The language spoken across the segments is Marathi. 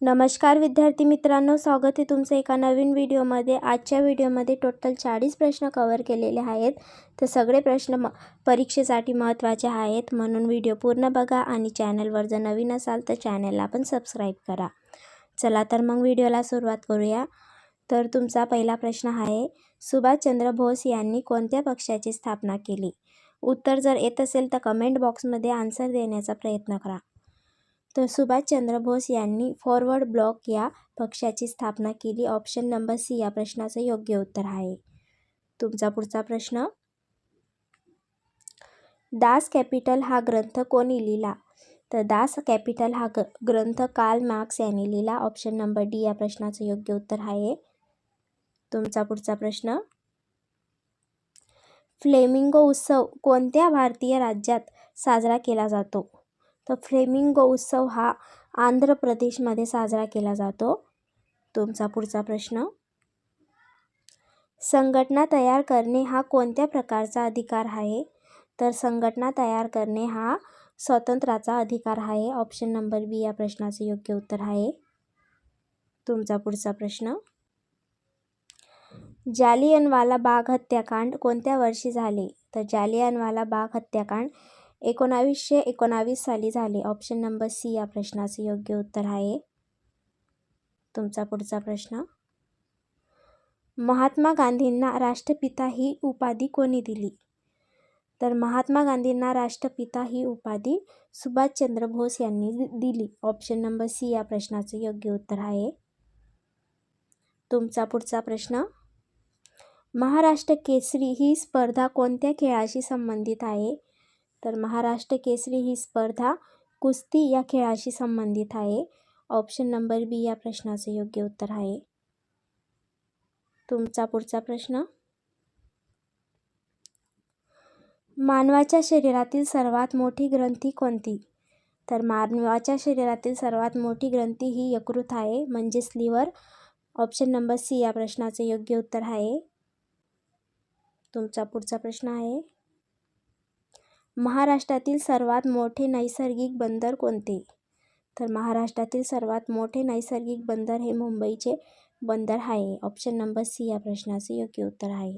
नमस्कार विद्यार्थी मित्रांनो, स्वागत आहे तुमचं एका नवीन व्हिडिओमध्ये। आजच्या व्हिडिओमध्ये टोटल 40 प्रश्न कव्हर केलेले आहेत। तर सगळे प्रश्न परीक्षेसाठी महत्त्वाचे आहेत, म्हणून व्हिडिओ पूर्ण बघा आणि चॅनलवर जर नवीन असाल तर चॅनलला पण सबस्क्राईब करा। चला तर मग व्हिडिओला सुरुवात करूया। तर तुमचा पहिला प्रश्न आहे, सुभाषचंद्र बोस यांनी कोणत्या पक्षाची स्थापना केली? उत्तर जर येत असेल तर कमेंट बॉक्समध्ये आन्सर देण्याचा प्रयत्न करा। तर सुभाषचंद्र बोस यांनी फॉरवर्ड ब्लॉक या पक्षाची स्थापना केली। ऑप्शन नंबर सी या प्रश्नाचं योग्य उत्तर आहे। तुमचा पुढचा प्रश्न, दास कॅपिटल हा ग्रंथ कोणी लिहिला? तर दास कॅपिटल हा ग्रंथ कार्ल मार्क्स यांनी लिहिला। ऑप्शन नंबर डी या प्रश्नाचं योग्य उत्तर आहे। तुमचा पुढचा प्रश्न, फ्लेमिंगो उत्सव कोणत्या भारतीय राज्यात साजरा केला जातो? तर फ्लेमिंगो उत्सव हा आंध्र प्रदेशमध्ये साजरा केला जातो। तुमचा पुढचा प्रश्न, संघटना तयार करणे हा कोणत्या प्रकारचा अधिकार आहे? तर संघटना तयार करणे हा स्वातंत्र्याचा अधिकार आहे। ऑप्शन नंबर बी या प्रश्नाचे योग्य उत्तर आहे। तुमचा पुढचा प्रश्न, जालियनवाला बाग हत्याकांड कोणत्या वर्षी झाले? तर जालियनवाला बाग हत्याकांड 1919 साली झाले। ऑप्शन नंबर सी या प्रश्नाचे योग्य उत्तर आहे। तुमचा पुढचा प्रश्न, महात्मा गांधींना राष्ट्रपिता ही उपाधी कोणी दिली? तर महात्मा गांधींना राष्ट्रपिता ही उपाधी सुभाषचंद्र बोस यांनी दिली। ऑप्शन नंबर सी या प्रश्नाचे योग्य उत्तर आहे। तुमचा पुढचा प्रश्न, महाराष्ट्र केसरी ही स्पर्धा कोणत्या खेळाशी संबंधित आहे? तर महाराष्ट्र केसरी ही स्पर्धा कुस्ती या खेळाशी संबंधित आहे। ऑप्शन नंबर बी या प्रश्नाचे योग्य उत्तर आहे। तुमचा पुढचा प्रश्न, मानवाच्या शरीरातील सर्वात मोठी ग्रंथी कोणती? तर मानवाच्या शरीरातील सर्वात मोठी ग्रंथी ही यकृत आहे, म्हणजेच लिव्हर। ऑप्शन नंबर सी या प्रश्नाचे योग्य उत्तर आहे। तुमचा पुढचा प्रश्न आहे, महाराष्ट्रातील सर्वात मोठे नैसर्गिक बंदर कोणते? तर महाराष्ट्रातील सर्वात मोठे नैसर्गिक बंदर हे मुंबईचे बंदर आहे। ऑप्शन नंबर सी या प्रश्नाचे योग्य उत्तर आहे।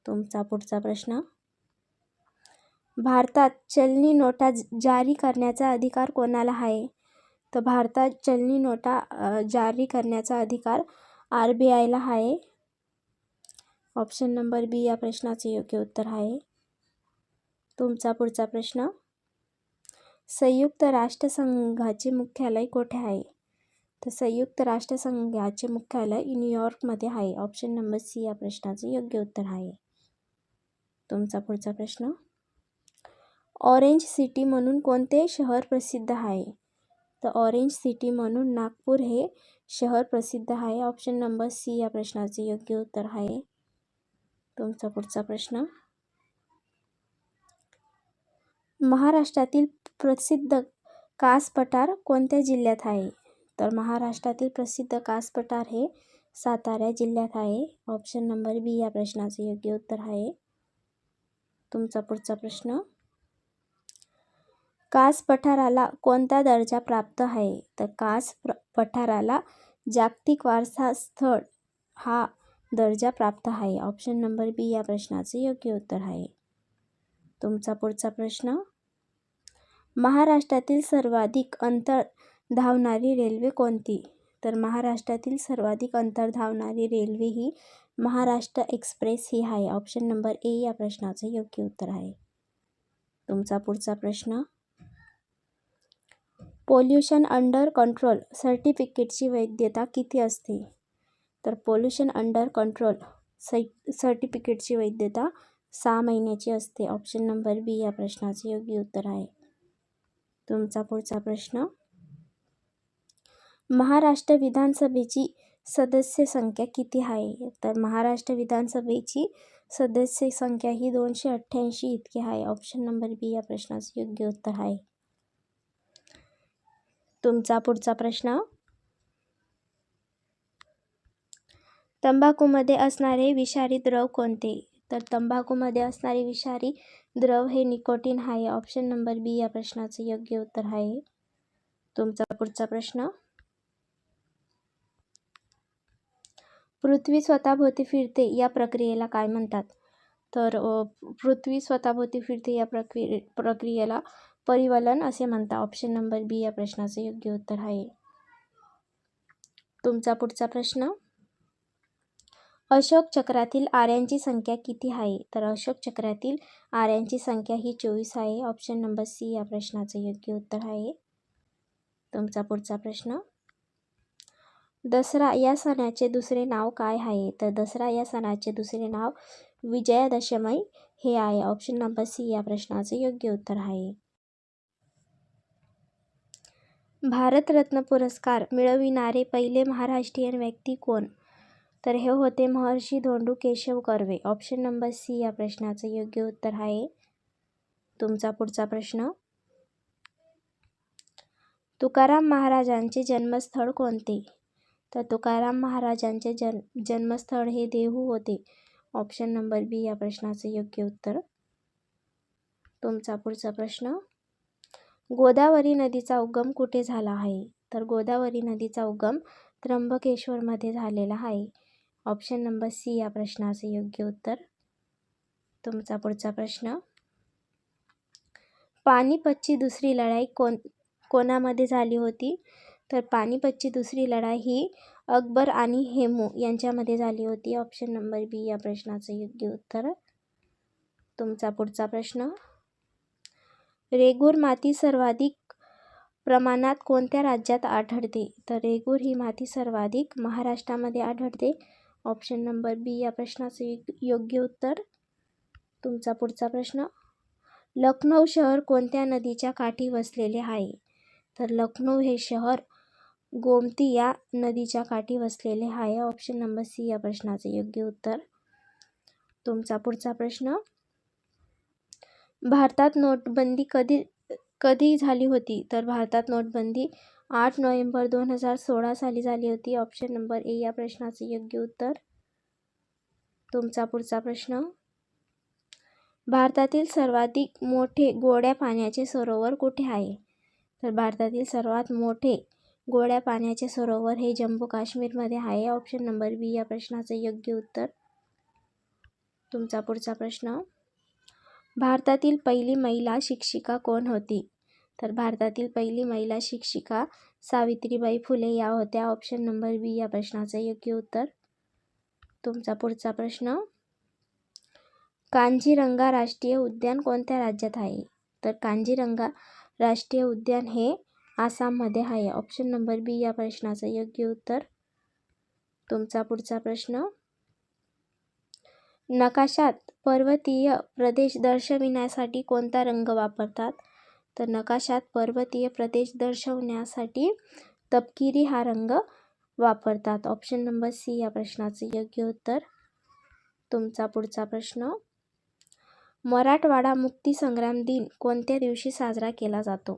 तुमचा पुढचा प्रश्न, भारतात चलनी नोटा जारी करण्याचा अधिकार कोणाला आहे? तर भारतात चलनी नोटा जारी करण्याचा अधिकार RBIला आहे। ऑप्शन नंबर बी या प्रश्नाचे योग्य उत्तर आहे। तुमचा पुढचा प्रश्न, संयुक्त राष्ट्रसंघाचे मुख्यालय कोठे आहे? तर संयुक्त राष्ट्रसंघाचे मुख्यालय न्यूयॉर्कमध्ये आहे। ऑप्शन नंबर सी या प्रश्नाचे योग्य उत्तर आहे। तुमचा पुढचा प्रश्न, ऑरेंज सिटी म्हणून कोणते शहर प्रसिद्ध आहे? तर ऑरेंज सिटी म्हणून नागपूर हे शहर प्रसिद्ध आहे। ऑप्शन नंबर सी या प्रश्नाचे योग्य उत्तर आहे। तुमचा पुढचा प्रश्न, महाराष्ट्रातील प्रसिद्ध कास पठार कोणत्या जिल्ह्यात आहे? तर महाराष्ट्रातील प्रसिद्ध कास पठार हे सातारा जिल्ह्यात आहे। ऑप्शन नंबर बी या प्रश्नाचे योग्य उत्तर आहे। तुमचा पुढचा प्रश्न, कास पठाराला कोणता दर्जा प्राप्त आहे? तर कास पठाराला जागतिक वारसा स्थळ हा दर्जा प्राप्त आहे। ऑप्शन नंबर बी या प्रश्नाचे योग्य उत्तर आहे। तुमचा पुढचा प्रश्न, महाराष्ट्रातील सर्वाधिक अंतर धावणारी रेल्वे कोणती? तर महाराष्ट्रातील सर्वाधिक अंतर धावणारी रेल्वे ही महाराष्ट्र एक्सप्रेस ही आहे। ऑप्शन नंबर ए या प्रश्नाचे योग्य उत्तर आहे। तुमचा पुढचा प्रश्न, पोल्युशन अंडर कंट्रोल सर्टिफिकेटची वैधता किती असते? तर पोल्युशन अंडर कंट्रोल सर्टिफिकेटची वैधता 6 महिन्याची असते। ऑप्शन नंबर बी या प्रश्नाचे योग्य उत्तर आहे। तुमचा पुढचा प्रश्न, महाराष्ट्र विधानसभेची सदस्य संख्या किती आहे? तर महाराष्ट्र विधानसभेची सदस्य संख्या ही 288 इतकी आहे। ऑप्शन नंबर बी या प्रश्नाचे योग्य उत्तर आहे। तुमचा पुढचा प्रश्न, तंबाखूमध्ये असणारे विषारी द्रव कोणते? तर तंबाखूमध्ये असणारे विषारी द्रव हे निकोटीन आहे। ऑप्शन नंबर बी या प्रश्नाचे योग्य उत्तर आहे। तुमचा पुढचा प्रश्न, पृथ्वी स्वतःभोवती फिरते या प्रक्रियेला काय म्हणतात? तर पृथ्वी स्वतःभोवती फिरते या प्रक्रियेला परिवलन असे म्हणतात. ऑप्शन नंबर बी या प्रश्नाचे योग्य उत्तर आहे. तुमचा पुढचा प्रश्न, अशोक चक्रातील आर्यांची संख्या किती आहे? तर अशोक चक्रातील आर्यांची संख्या ही 24 आहे. ऑप्शन नंबर सी या प्रश्नाचे योग्य उत्तर आहे. तुमचा पुढचा प्रश्न, दसरा या सणाचे दुसरे नाव काय आहे? तर दसरा या सणाचे दुसरे नाव विजयादशमी हे आहे. ऑप्शन नंबर सी या प्रश्नाचे योग्य उत्तर आहे. भारतरत्न पुरस्कार मिळविणारे पहिले महाराष्ट्रीयन व्यक्ती कोण? तर हे होते Maharshi Dhondu Keshav Karve. Option number C या प्रश्नाचे योग्य उत्तर आहे. तुमचा पुढचा प्रश्न, तुकाराम महाराजांचे जन्मस्थळ कोणते? तर तुकाराम महाराजांचे जन्मस्थळ हे देहू होते. ऑप्शन नंबर बी या प्रश्नाचे योग्य उत्तर. तुमचा पुढचा प्रश्न, गोदावरी नदीचा उगम कुठे झाला आहे? तर गोदावरी नदीचा उगम त्र्यंबकेश्वरमध्ये झालेला आहे. ऑप्शन नंबर सी या प्रश्नाचे योग्य उत्तर. तुमचा पुढचा प्रश्न, पानिपतची दुसरी लढाई कोणामध्ये झाली होती? तर पानिपतची दुसरी लढाई ही अकबर आणि हेमू यांच्यामध्ये झाली होती. ऑप्शन नंबर बी या प्रश्नाचे योग्य उत्तर. तुमचा पुढचा प्रश्न, रेगूर माती सर्वाधिक प्रमाणात कोणत्या राज्यात आढळते? तर रेगूर ही माती सर्वाधिक महाराष्ट्रामध्ये आढळते. ऑप्शन नंबर बी या प्रश्नाचे योग्य उत्तर. तुमचा पुढचा प्रश्न, लखनौ शहर कोणत्या नदीच्या काठी वसलेले आहे? तर लखनौ हे शहर गोमती या नदीच्या काठी वसलेले आहे. ऑप्शन नंबर सी या प्रश्नाचे योग्य उत्तर. तुमचा पुढचा प्रश्न, भारतात नोटबंदी कधी झाली होती? तर भारतात नोटबंदी 8 नोव्हेंबर 2016 साली झाली होती. ऑप्शन नंबर ए या प्रश्नाचे योग्य उत्तर. तुमचा पुढचा प्रश्न, भारतातील सर्वाधिक मोठे गोड्या पाण्याचे सरोवर कुठे आहे? तर भारतातील सर्वात मोठे गोड्या पाण्याचे सरोवर हे जम्मू काश्मीरमध्ये आहे. ऑप्शन नंबर बी या प्रश्नाचे योग्य उत्तर. तुमचा पुढचा प्रश्न, भारतातील पहिली महिला शिक्षिका कोण होती? तर भारतातील पहिली महिला शिक्षिका सावित्रीबाई फुले या होत्या. ऑप्शन नंबर बी या प्रश्नाचे योग्य उत्तर. तुमचा पुढचा प्रश्न, कांजीरंगा राष्ट्रीय उद्यान कोणत्या राज्यात आहे? तर कांजीरंगा राष्ट्रीय उद्यान हे आसाममध्ये आहे. ऑप्शन नंबर बी या प्रश्नाचे योग्य उत्तर. तुमचा पुढचा प्रश्न, नकाशात पर्वतीय प्रदेश दर्शविण्यासाठी कोणता रंग वापरतात? तर नकाशात पर्वतीय प्रदेश दर्शवण्यासाठी तपकिरी हा रंग वापरतात. ऑप्शन नंबर सी या प्रश्नाचे योग्य उत्तर. तुमचा पुढचा प्रश्न, मराठवाडा मुक्तीसंग्राम दिन कोणत्या दिवशी साजरा केला जातो?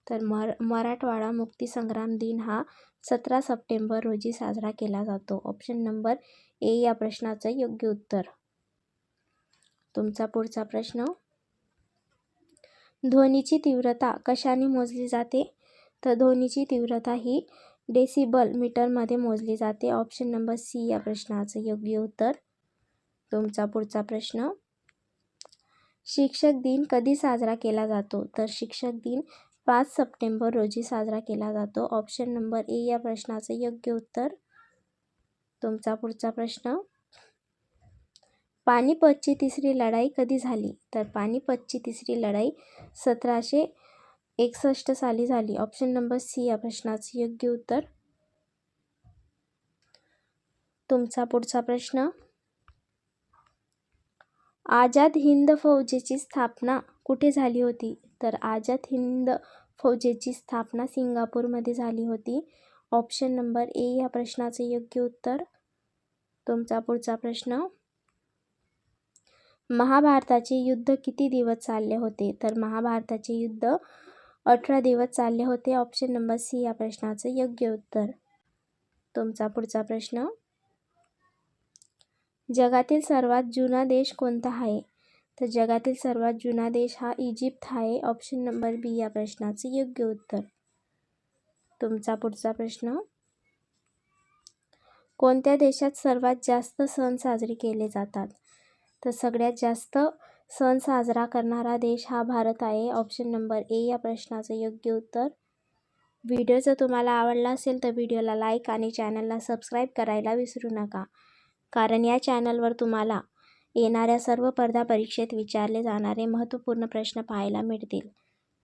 तर मराठवाडा मुक्तीसंग्राम दिन हा 17 सप्टेंबर रोजी साजरा केला जातो. ऑप्शन नंबर ए या प्रश्नाचे योग्य उत्तर. तुमचा पुढचा प्रश्न, ध्वनीची तीव्रता कशाने मोजली जाते? तर ध्वनीची तीव्रता ही डेसिबल मीटरमध्ये मोजली जाते. ऑप्शन नंबर सी या प्रश्नाचे योग्य उत्तर. तुमचा पुढचा प्रश्न, शिक्षक दिन कधी साजरा केला जातो? तर शिक्षक दिन 5 सप्टेंबर रोजी साजरा केला जातो. ऑप्शन नंबर ए या प्रश्नाचे योग्य उत्तर. तुमचा पुढचा प्रश्न, पानिपतची तिसरी लढाई कधी झाली? तर पानिपतची तिसरी लढाई 1761 साली झाली. ऑप्शन नंबर सी या प्रश्नाचे योग्य उत्तर. तुमचा पुढचा प्रश्न, आझाद हिंद फौजेची स्थापना कुठे झाली होती? तर आझाद हिंद फौजेची स्थापना सिंगापूरमध्ये झाली होती. ऑप्शन नंबर ए या प्रश्नाचे योग्य उत्तर. तुमचा पुढचा प्रश्न, महाभारताचे युद्ध किती दिवस चालले होते? तर महाभारताचे युद्ध 18 दिवस चालले होते. ऑप्शन नंबर सी या प्रश्नाचे योग्य उत्तर. तुमचा पुढचा प्रश्न, जगातील सर्वात जुना देश कोणता आहे? तर जगातील सर्वात जुना देश हा इजिप्त आहे. ऑप्शन नंबर बी या प्रश्नाचे योग्य उत्तर. तुमचा पुढचा प्रश्न, कोणत्या देशात सर्वात जास्त सण साजरे केले जातात? तर सगळ्यात जास्त सण साजरा करणारा देश हा भारत आहे. ऑप्शन नंबर ए या प्रश्नाचं योग्य उत्तर. व्हिडिओ जर तुम्हाला आवडला असेल तर व्हिडिओला लाईक आणि चॅनलला सबस्क्राईब करायला विसरू नका, कारण या चॅनलवर तुम्हाला येणाऱ्या सर्व स्पर्धा परीक्षेत विचारले जाणारे महत्त्वपूर्ण प्रश्न पाहायला मिळतील.